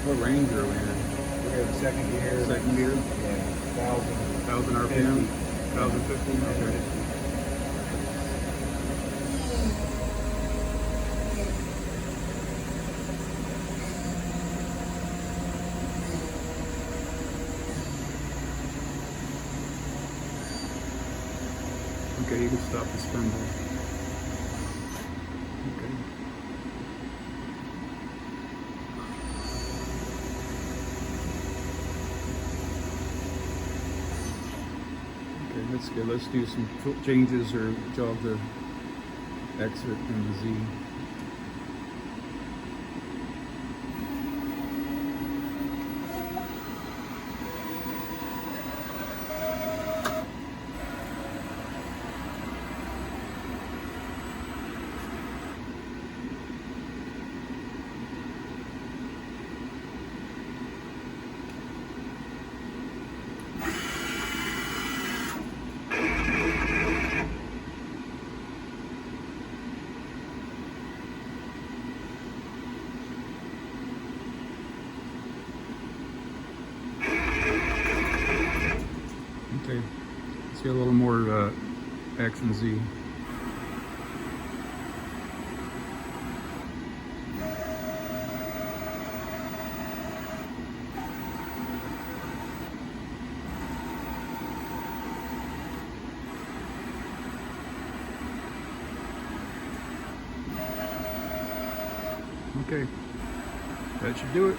What range are we in? We're in second gear. Second gear? Yeah, 1,000 RPM? 1,050? Okay. Okay, you can stop the spindle. Okay. Okay, that's good. Let's do some changes or jog the exit and the Z. Okay, let's get a little more X and Z. Okay, that should do it.